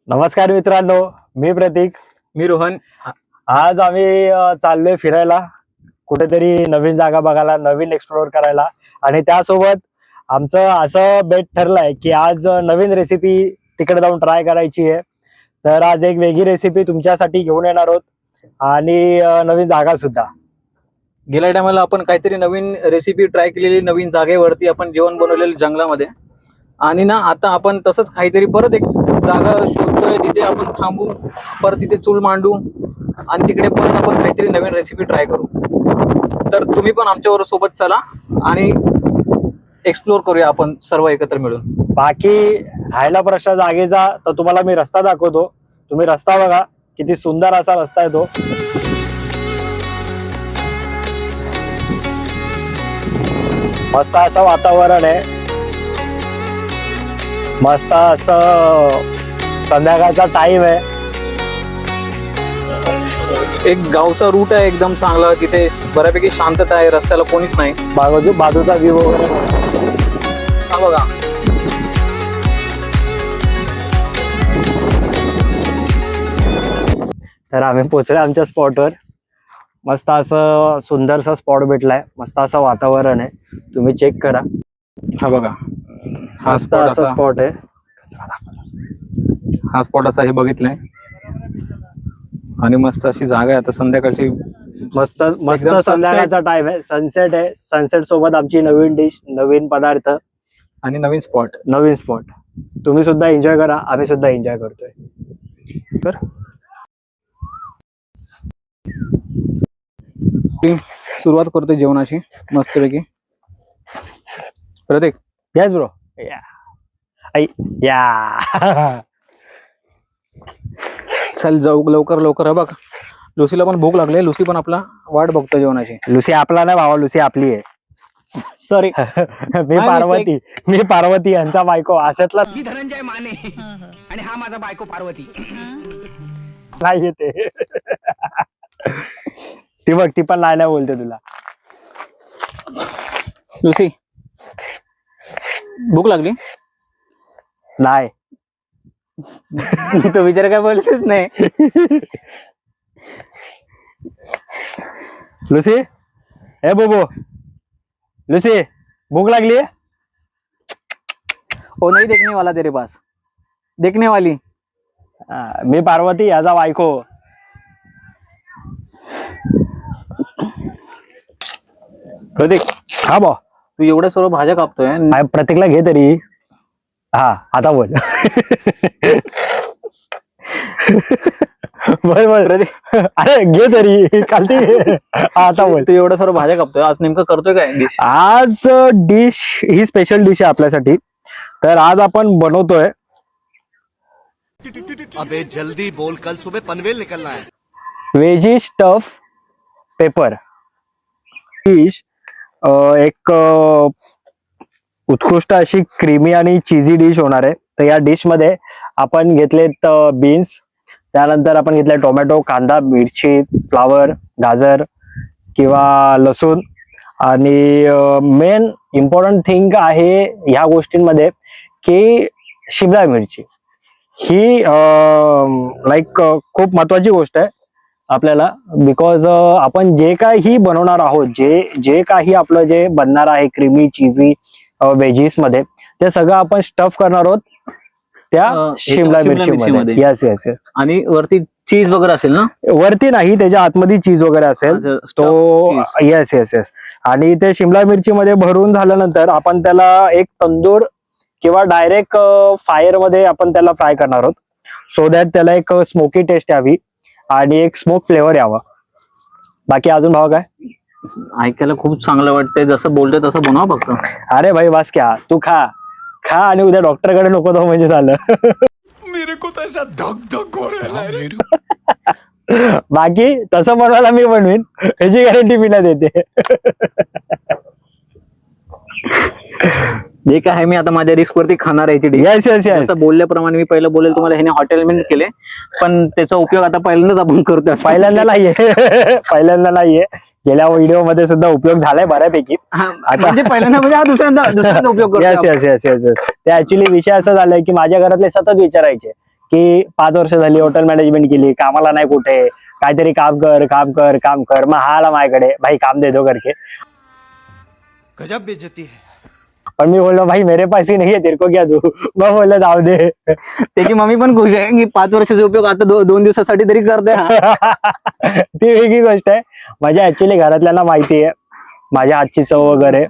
नमस्कार मित्रांनो, मी प्रतीक. मी रोहन. आज आम्ही चाललोय फिरायला, कुठेतरी नवीन जागा बघायला, नवीन एक्सप्लोर करायला. आणि त्यासोबत आमचं असं बेट ठरलंय की आज नवीन रेसिपी तिकडे जाऊन ट्राय करायची आहे. तर आज एक वेगळी रेसिपी तुमच्यासाठी घेऊन येणार आहोत आणि नवीन जागा सुद्धा. गेल्या टायमाला आपण काहीतरी नवीन रेसिपी ट्राय केलेली, नवीन जागेवरती आपण जेवण बनवलेलं जंगलामध्ये. आणि ना आता आपण तसंच काहीतरी परत एक जागा शोधतोय, तिथे आपण थांबू, परत तिथे चूल मांडू आणि तिकडे परत आपण काहीतरी नवीन रेसिपी ट्राय करू. तर तुम्ही पण आमच्यावर सोबत चला आणि एक्सप्लोर करूया आपण सर्व एकत्र मिळून. बाकी राहायला प्रश्न जागेचा, तर तुम्हाला मी रस्ता दाखवतो. तुम्ही रस्ता बघा, किती सुंदर असा रस्ता आहे तो. मस्त असं वातावरण आहे, मस्त असं संध्याकाळचा टाइम आहे. एक गावचा रूट आहे एकदम चांगला, तिथे बऱ्यापैकी शांतता आहे, रस्त्याला कोणीच नाही. बाजूचा व्ह्यू वगैरे हा बघा. तर आम्ही पोचलो आमच्या स्पॉटवर. मस्त असं सुंदरसा स्पॉट भेटलाय, मस्त असं वातावरण आहे. तुम्ही चेक करा, हा बघा, हा मस्त स्पॉट असं स्पॉट आहे. हा स्पॉट असा हे बघितलंय आणि मस्त अशी जागा आहे. आता संध्याकाळची मस्त मस्त एकदम संध्याकाळचा टाइम आहे, सनसेट आहे. सनसेट सोबत आमची नवीन डिश, नवीन पदार्थ, आणि नवीन स्पॉट. नवीन स्पॉट. तुम्ही सुद्धा एन्जॉय करा, आम्ही सुद्धा एन्जॉय करतोय. तर सुरुवात करतोय जेवणाची मस्तपैकी. प्रतीक, येस ब्रो. या चल जाऊ लवकर लवकर. हा बघ, लुसीला पण भूक लागली, लुसी पण आपला वाट बघतो जेवणाची. लुसी आपला नाही भावा, लुसी आपली आहे. सॉरी. मी पार्वती यांचा बायको. अशातला मी धनंजय माने आणि हा माझा बायको पार्वती. नाही येते. ती बघ, ती पण नाही बोलते तुला. लुसी, भूक लागली? नाही. तो विचार काय बोलतेच नाही. लुसी, ए बोबो, लुसी भूक लागली है? ओ नहीं देखने वाला तेरे पास, देखने वाली. मी पार्वती याचा बायको. प्रतीक, हा बा, तू एवढ्या सर्व भाज्या कापतोय. प्रतीकला घे तरी. हा, आता बोल. बोल बोल. अरे घे तरी, कालती. आता बोल. तू एवढ्या सर्व भाज्या कापतोय, आज नेमकं करतोय काय डिश? आज डिश ही स्पेशल डिश आहे आपल्यासाठी. तर आज आपण बनवतोय, अबे जल्दी बोल, कल सुबह पनवेल निकलना है. Veggie stuff paper dish. एक उत्कृष्ट अशी क्रीमी आणि चीजी डिश होणार आहे. तर या डिश मध्ये आपण घेतलेत बीन्स, त्यानंतर आपण घेतले टोमॅटो, कांदा, मिरची, फ्लावर, गाजर किंवा लसूण. आणि मेन इम्पॉर्टंट थिंग आहे ह्या गोष्टींमध्ये की शिमला मिरची ही लाईक खूप महत्वाची गोष्ट आहे आपल्याला. बिकॉज आपण जे काही बनवणार आहोत, जे काही आपलं जे बनणार आहे क्रीमी चीजी व्हेजीस मध्ये, ते सगळं आपण स्टफ करणार आहोत त्या शिमला मिरची मध्ये. Yes yes yes. आणि वरती चीज वगैरे असेल ना? वरती नाही, त्याच्या आतमध्ये चीज वगैरे असेल तो. Yes yes yes. आणि ते शिमला मिरची मध्ये भरून झाल्यानंतर आपण त्याला एक तंदूर किंवा डायरेक्ट फायर मध्ये आपण त्याला फ्राय करणार आहोत, सो दॅट त्याला एक स्मोकी टेस्ट यावी आणि एक स्मोक फ्लेवर यावा. बाकी अजून भाव काय? ऐकायला खूप चांगलं वाटतंय, जसं बोलतोय तसं बनवा फक्त. अरे भाई बस क्या, तू खा खा आणि उद्या डॉक्टरकडे नको तो म्हणजे झालं. मेरे को तो ऐसा धक धक हो रहा है. बाकी तसं बनवायला मी बनवीन, याची गॅरंटी मी नाही देते. जे काय आहे मी आता माझ्या रिस्क वरती खाणार आहे. Yes yes yes. जसं बोलल्याप्रमाणे मी पहिलं बोलेल तुम्हाला, ह्याने हॉटेल मॅनेज केले, पण त्याचा उपयोग आता पहिल्यांदाच आपण करतोय. पहिल्यांदा नाहीये. पहिल्यांदा नाहीये, गेल्या व्हिडिओ मध्ये सुद्धा उपयोग झालाय बऱ्यापैकी. म्हणजे पहिल्यांदा म्हणजे हा दुसऱ्यांदा उपयोग करतो. Yes yes yes yes. ते ऍक्च्युली विषय असा झालाय की माझ्या घरातले सतत विचारायचे की 5 वर्ष झाली हॉटेल मॅनेजमेंट केली, कामाला नाही कुठे, काहीतरी काम कर काम कर काम कर. मग हा आला माझ्याकडे, भाई काम दे दो करके. गजब बेइज्जती है. पण मी बोललो भाई मेरे पैसे नाही है तेरे को क्या दू. मग बोललो जाऊ दे. त्याची मम्मी पण खुश आहे की 5 वर्षाचा उपयोग आता 2 दिवसासाठी तरी करते हा. ती वेगळी गोष्ट आहे. माझ्या ऍक्च्युली घरातल्यांना माहिती आहे माझ्या हातची चव वगैरे.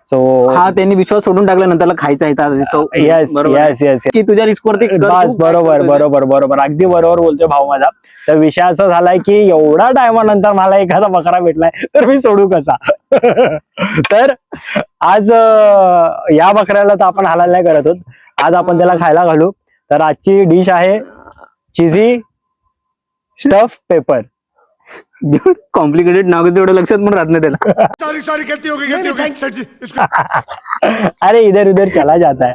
सो हा त्यांनी विश्वास सोडून टाकला नंतर खायचा येस येस येस की तुझ्या रिस्क वरती कर बस तू. बरोबर बरोबर बरोबर अगदी बरोबर बोलतोय भाऊ माझा. तर विषय असा झालाय की एवढा टायमानंतर मला एखादा बकरा भेटलाय तर मी सोडू कसा. तर आज या बकऱ्याला तर आपण हलाल नाही करत आहोत. आज आपण त्याला खायला घालू. तर आजची डिश आहे चीझी स्टफ पेपर. कॉम्प्लिकेटेड नाव तेवढं लक्षात पण राहत नाही त्याला. सारी सारी गलती हो गई सर जी. इसको अरे इधर उधर चला जाता है.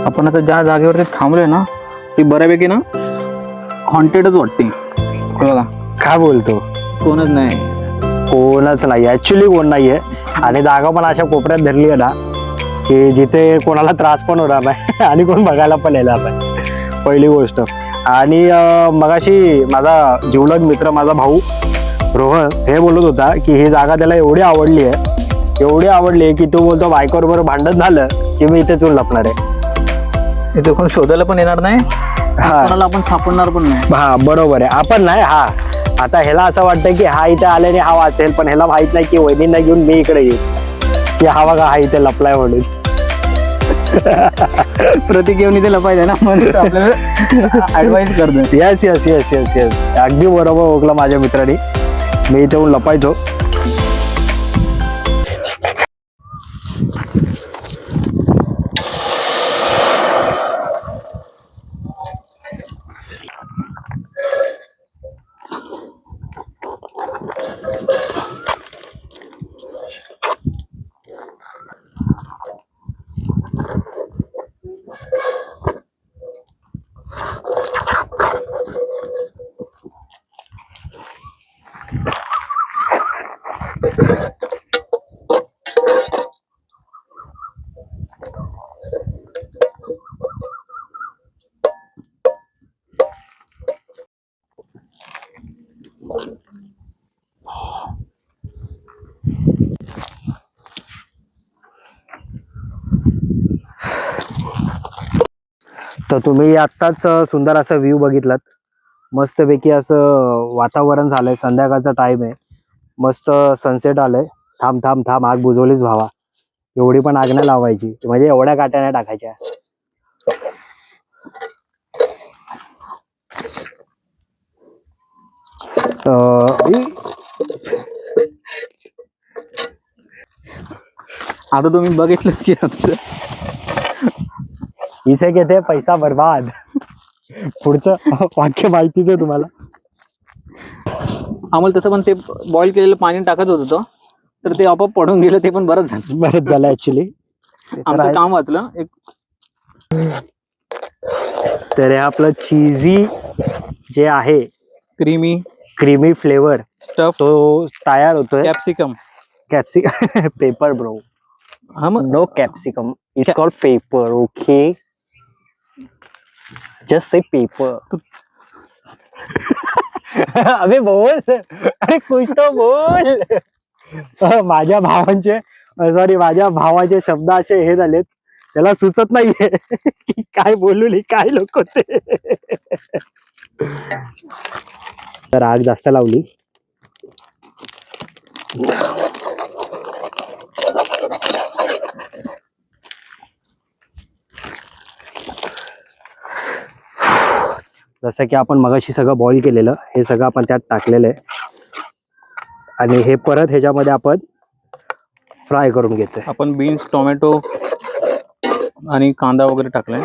आपण आता ज्या जागेवरती थांबलोय ना ती बऱ्यापैकी ना हॉन्टेडच वाटते. हे बघा काय बोलतो. कोणच नाही. कोणच नाही ऍक्च्युली कोण नाहीये. आणि जागा पण अशा कोपऱ्यात धरली आहे ना की जिथे कोणाला त्रास पण होणार नाही आणि कोण बघायला पण येणार नाही, पहिली गोष्ट. आणि मगाशी माझा जिवलग मित्र माझा भाऊ रोहन हे बोलत होता की ही जागा त्याला एवढी आवडली आहे की तो बोलतो बायकोबरोबर भांडण झालं की मी इथेच येऊन लपणार आहे. इथे कोण शोधायला पण येणार नाही, कोणाला आपण सापडणार पण नाही. हा बरोबर आहे. आपण नाही. हा आता ह्याला असं वाटतं की हा इथे आल्याने हा वाचेल, पण ह्याला माहित नाही की वहिनींना घेऊन मी इकडे येईल की हा बघा हा इथे लपलाय म्हणून. प्रतीक घेऊन इथे लपायचं ना म्हणून आपल्याला ऍडवाइस करतो. Yes yes yes yes yes अगदी बरोबर ओळखलं माझ्या मित्रांनी. मी इथे येऊन लपायचो. तर तुम्ही आत्ताच सुंदर असा व्ह्यू बघितलात. मस्तपैकी असं वातावरण झालंय. संध्याकाळचा टाइम आहे. मस्त सनसेट आलंय. थांब थांब थांब आग बुजवलीच व्हावा. एवढी पण आग नाही लावायची, म्हणजे एवढ्या काट्या नाही टाकायच्या. आता तुम्ही बघितलं की इसे कहते पैसा बर्बाद. पुढचं वाक्य माहितीच आहे तुम्हाला. आम्हाला तसं पण ते बॉईल केलेलं पाणी टाकत होतो तर ते आपोआप पडून गेलं. ते पण बरंच झालं. बरंच झालं ऍक्च्युली. आमचं काम वाचलं. एक तर हे आपलं चीझी जे आहे क्रीमी फ्लेवर स्टफ तो तयार होतोय. Capsicum pepper bro. हा मग no capsicum, it's called pepper. Okay just say pepper. अबे बोल, अरे कुछ तो बोल. माझ्या भावाचे शब्द असे हे झालेत, त्याला सुचत नाहीये की काय बोलू काय लोक ते. तर आग जास्त लावली. जसं की आपण मगाशी सगळं बॉईल केलेलं हे सगळं आपण त्यात टाकलेलं आहे आणि हे परत ह्याच्यामध्ये आपण फ्राय करून घेतोय. आपण बीन्स, टोमॅटो आणि कांदा वगैरे टाकलाय.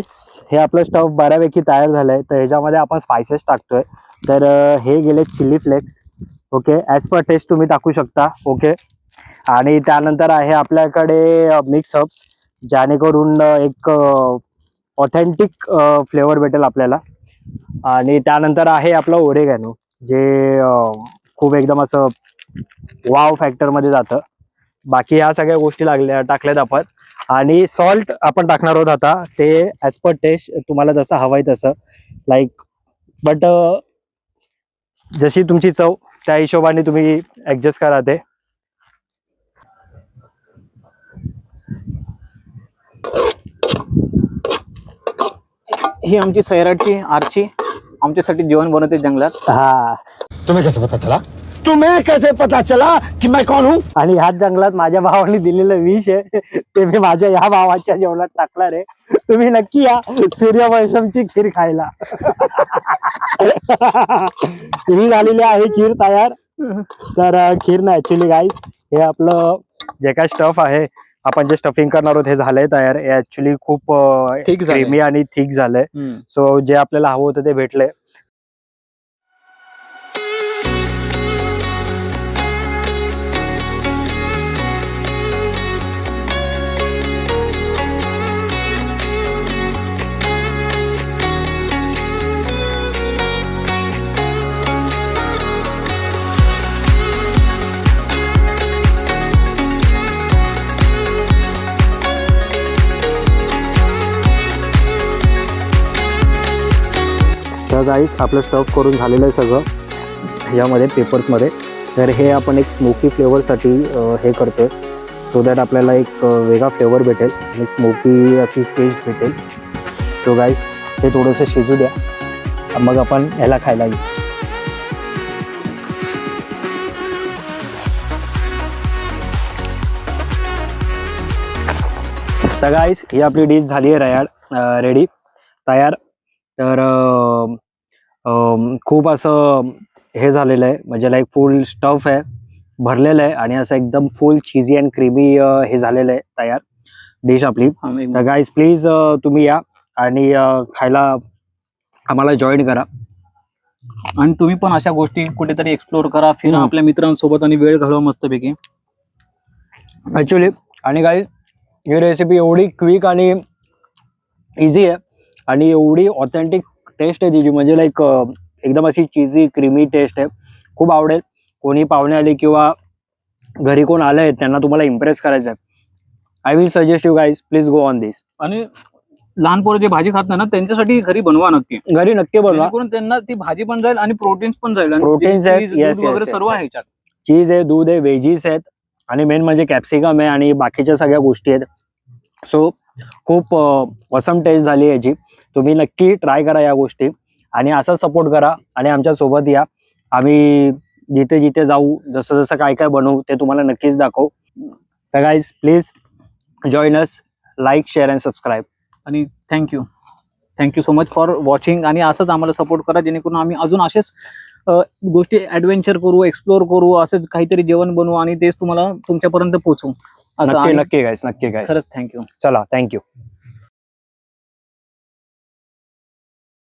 हे आपलं स्टफ बऱ्यापैकी तयार झालंय. तर ह्याच्यामध्ये आपण स्पायसेस टाकतोय. तर हे गेले chilli flakes. Okay as per taste तुम्ही टाकू शकता. ओके आणि त्यानंतर आहे आपल्याकडे मिक्स हर्ब्स, जेणेकरून एक ऑथेंटिक फ्लेवर भेटेल आपल्याला. आणि त्यानंतर आहे आपलं ओरेगॅनो जे खूप एकदम असं वाव फॅक्टर मध्ये जातं. बाकी ह्या सगळ्या गोष्टी टाकल्यात आपण. आणि सॉल्ट आपण टाकणार आहोत आता, ते ऍज पर टेस्ट तुम्हाला जसं हवंय तसं, लाईक बट जशी तुमची चव त्या हिशोबाने तुम्ही ऍडजस्ट करा ते. ही आमची सैराटची आरची आमच्यासाठी जेवण बनवते जंगलात. हा, तुम्हें कैसे पता चला? तुम्हें कैसे पता चला कि मैं कौन हूँ? आणि ह्याच जंगलात माझ्या भावाने दिलेलं विष आहे, ते मी माझ्या ह्या भावाच्या जेवणात टाकणार आहे. तुम्ही नक्की या सूर्यवंशमची खीर खायला. ही झालेली आहे खीर तयार. तर खीर ना ऍक्च्युली गाईस, हे आपलं जे काय स्टफ आहे, आपण जे स्टफिंग करणार आहोत हे झालंय तयार. हे ऍक्च्युली खूप Thick झालंय. क्रीमी आणि थिक झालंय. सो जे आपल्याला हवं होतं ते भेटलंय. तर गाईस आपलं स्टफ करून झालेलं आहे सगळं यामध्ये पेपर्समध्ये. तर हे आपण एक स्मोकी फ्लेवरसाठी हे करतोय, सो दॅट आपल्याला एक वेगळा फ्लेवर भेटेल आणि स्मोकी अशी टेस्ट भेटेल. सो गाईस हे थोडंसं शिजू द्या, मग आपण ह्याला खायला घेऊ. तर गाईस ही आपली डिश झाली आहे रेडी तयार. तर खूप असं हे झालेलं आहे, म्हणजे लाईक फुल स्टफ आहे, भरलेलं आहे आणि असं एकदम फुल चीजी अँड क्रीमी हे झालेलं आहे तयार डिश आपली. तर गाईज प्लीज तुम्ही या आणि खायला आम्हाला जॉईन करा. आणि तुम्ही पण अशा गोष्टी कुठेतरी एक्सप्लोर करा, फिरा आपल्या मित्रांसोबत आणि वेळ घालवा मस्तपैकी. ॲक्च्युली आणि गाईज ही रेसिपी एवढी क्विक आणि इझी आहे आणि एवढी ऑथेंटिक टेस्ट आहे तिची, म्हणजे लाईक एकदम अशी चीजी क्रीमी टेस्ट आहे. खूप आवडेल. कोणी पाहुणे आले किंवा घरी कोण आले त्यांना तुम्हाला इम्प्रेस करायचं आहे, I will suggest you guys please go on this. आणि लहान पोरं जे भाजी खात नाही ना त्यांच्यासाठी घरी बनवा नक्की. घरी नक्की बनवा, जेणेकरून त्यांना ती भाजी पण जाईल आणि प्रोटीन्स पण जाईल. Proteins आहेत, yes, yes, वगैरे yes, सर्व yes. आहे ह्याच्यात. चीज आहे, दूध आहे, व्हेजीस आहेत आणि मेन म्हणजे कॅप्सिकम आहे आणि बाकीच्या सगळ्या गोष्टी आहेत. सो खूप ऑसम टेस्ट झाली याची. तुम्ही नक्की ट्राय करा या गोष्टी आणि असा सपोर्ट करा आणि आमच्या सोबत या. आम्ही जिथे जिथे जाऊ, जसं जसं काय काय बनवू ते तुम्हाला नक्कीच दाखवू. तर guys please join us, like, share and subscribe. आणि thank you so much for watching. आणि असंच आम्हाला सपोर्ट करा जेणेकरून आम्ही अजून असेच गोष्टी ऍडव्हेंचर करू, एक्सप्लोर करू, असंच काहीतरी जेवण बनवू आणि तेच तुम्हाला तुमच्यापर्यंत पोहोचू. असं नक्की नक्की गाईज, नक्की गाईज. खरंच थँक्यू. चला, थँक्यू.